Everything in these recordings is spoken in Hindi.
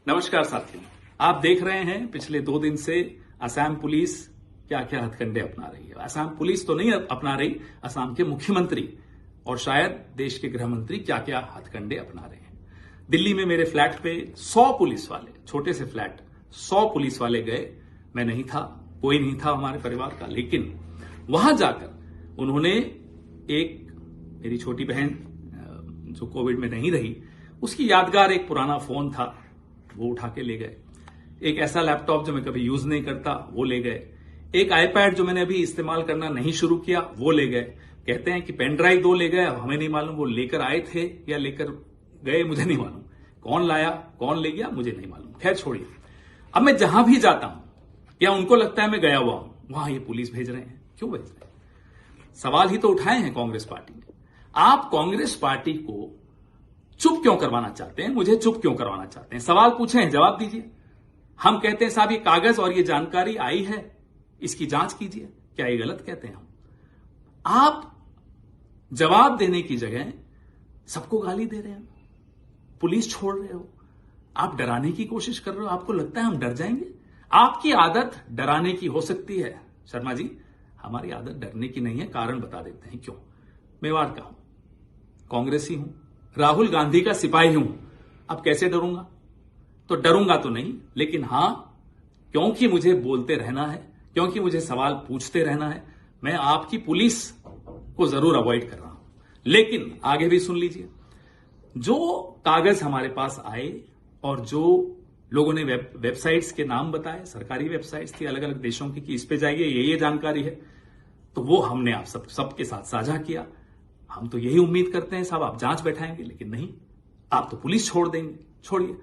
नमस्कार साथियों, आप देख रहे हैं पिछले 2 दिन से असम पुलिस क्या क्या हथकंडे अपना रही है। असम पुलिस तो नहीं अपना रही, असम के मुख्यमंत्री और शायद देश के गृह मंत्री क्या क्या हथकंडे अपना रहे हैं। दिल्ली में मेरे फ्लैट पे 100 पुलिस वाले, छोटे से फ्लैट 100 पुलिस वाले गए। मैं नहीं था, कोई नहीं था हमारे परिवार का, लेकिन वहां जाकर उन्होंने मेरी छोटी बहन जो कोविड में नहीं रही, उसकी यादगार एक पुराना फोन था, वो उठा के ले गए। एक ऐसा लैपटॉप जो मैं कभी यूज नहीं करता, वो ले गए। एक आईपैड जो मैंने अभी इस्तेमाल करना नहीं शुरू किया, वो ले गए। कहते हैं कि पेन ड्राइव 2 ले गए। अब हमें नहीं मालूम वो लेकर आए थे या लेकर गए, मुझे नहीं मालूम। कौन लाया, कौन ले गया, मुझे नहीं मालूम। खैर छोड़िए। अब मैं जहां भी जाता हूं या उनको लगता है मैं गया हुआ हूं, वहां ये पुलिस भेज रहे हैं। क्यों भेज रहे हैं? सवाल ही तो उठाए हैं कांग्रेस पार्टी ने। आप कांग्रेस पार्टी को चुप क्यों करवाना चाहते हैं? मुझे चुप क्यों करवाना चाहते हैं? सवाल पूछे हैं, जवाब दीजिए। हम कहते हैं साहब ये कागज और ये जानकारी आई है, इसकी जांच कीजिए। क्या ये गलत कहते हैं हम? आप जवाब देने की जगह सबको गाली दे रहे हैं, पुलिस छोड़ रहे हो, आप डराने की कोशिश कर रहे हो। आपको लगता है हम डर जाएंगे? आपकी आदत डराने की हो सकती है शर्मा जी, हमारी आदत डरने की नहीं है। कारण बता देते हैं क्यों। मेवाड़ का हूं, कांग्रेसी हूं, राहुल गांधी का सिपाही हूं। अब कैसे डरूंगा? तो डरूंगा तो नहीं, लेकिन हां, क्योंकि मुझे बोलते रहना है, क्योंकि मुझे सवाल पूछते रहना है, मैं आपकी पुलिस को जरूर अवॉइड कर रहा हूं। लेकिन आगे भी सुन लीजिए। जो कागज हमारे पास आए और जो लोगों ने वेबसाइट्स के नाम बताए, सरकारी वेबसाइट्स थी अलग अलग देशों की, कि इस पे जाइए, ये जानकारी है, तो वो हमने आप सबके साथ साझा किया। हम तो यही उम्मीद करते हैं साहब आप जांच बैठाएंगे, लेकिन नहीं, आप तो पुलिस छोड़ देंगे। छोड़िए,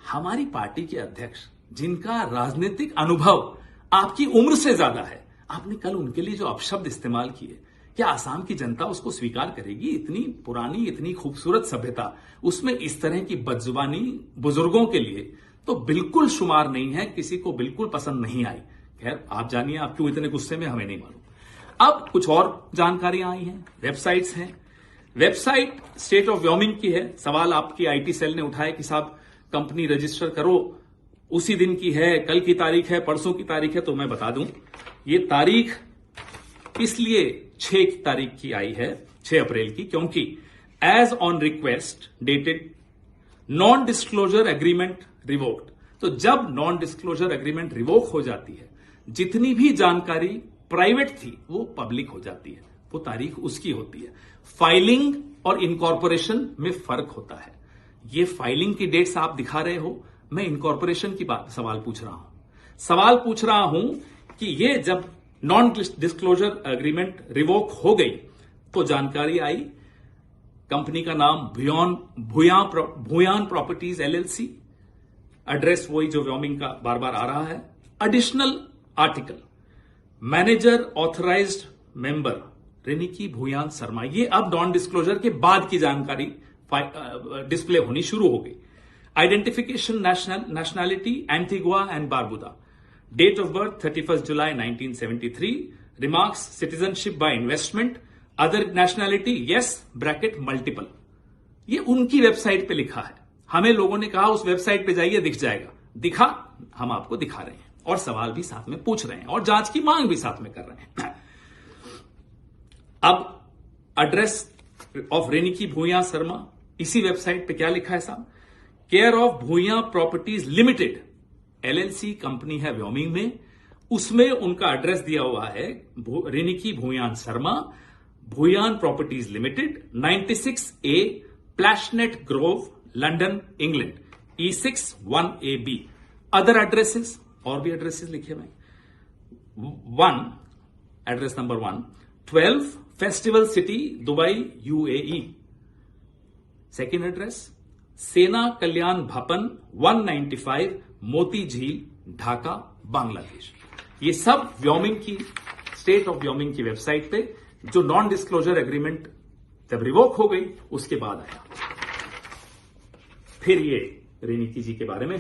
हमारी पार्टी के अध्यक्ष जिनका राजनीतिक अनुभव आपकी उम्र से ज्यादा है, आपने कल उनके लिए जो अपशब्द इस्तेमाल किए, क्या आसाम की जनता उसको स्वीकार करेगी? इतनी पुरानी, इतनी खूबसूरत सभ्यता, उसमें इस तरह की बदजुबानी बुजुर्गों के लिए तो बिल्कुल शुमार नहीं है, किसी को बिल्कुल पसंद नहीं आई। खैर आप जानिए, आप क्यों इतने गुस्से में, हमें नहीं मालूम। अब कुछ और जानकारियां आई हैं, वेबसाइट्स हैं। वेबसाइट स्टेट ऑफ व्योमिंग की है। सवाल आपकी आईटी सेल ने उठाया कि साहब कंपनी रजिस्टर करो, उसी दिन की है, कल की तारीख है, परसों की तारीख है। तो मैं बता दूं, ये तारीख इसलिए 6 तारीख की आई है, 6 अप्रैल की, क्योंकि as on request dated non disclosure agreement revoked. तो जब नॉन डिस्क्लोजर एग्रीमेंट रिवोक हो जाती है, जितनी भी जानकारी प्राइवेट थी वो पब्लिक हो जाती है, वो तारीख उसकी होती है। फाइलिंग और इनकॉर्पोरेशन में फर्क होता है। ये फाइलिंग की डेट्स आप दिखा रहे हो, मैं इनकॉर्पोरेशन की बात सवाल पूछ रहा हूं। सवाल पूछ रहा हूं कि ये जब नॉन डिस्क्लोजर एग्रीमेंट रिवोक हो गई तो जानकारी आई, कंपनी का नाम भूयान प्रॉपर्टीज एलएलसी, एड्रेस वही जो व्योमिंग का बार बार आ रहा है। Additional article, manager authorised member Riniki Bhuyan Sharma. ये अब नॉन डिस्क्लोजर के बाद की जानकारी डिस्प्ले होनी शुरू हो गई। Identification nationality Antigua and Barbuda, date of birth 31 जुलाई 1973, remarks citizenship by investment, other nationality yes bracket multiple. ये उनकी वेबसाइट पे लिखा है। हमें लोगों ने कहा उस वेबसाइट पे जाइए, दिख जाएगा। दिखा, हम आपको दिखा रहे हैं और सवाल भी साथ में पूछ रहे हैं और जांच की मांग भी साथ में कर रहे हैं। अब एड्रेस ऑफ रेनिकी भूया शर्मा, इसी वेबसाइट पे क्या लिखा है साहब? Care of Bhuya properties limited LLC company है व्योमिंग में, उसमें उनका एड्रेस दिया हुआ है Riniki Bhuyan Sharma, Bhuyan properties limited, 96A Plashet grove, London, England, E6 1AB। Other addresses, और भी एड्रेसेस लिखे हुए। 1 address number 1, 12 festival city, Dubai, UAE। Second address, Sena Kalyan भवन, 195 मोती झील, ढाका, बांग्लादेश। ये सब व्योमिंग की, स्टेट ऑफ व्योमिंग की वेबसाइट पे, जो नॉन डिस्क्लोजर एग्रीमेंट जब रिवोक हो गई उसके बाद आया। फिर ये रेनिकी जी के बारे में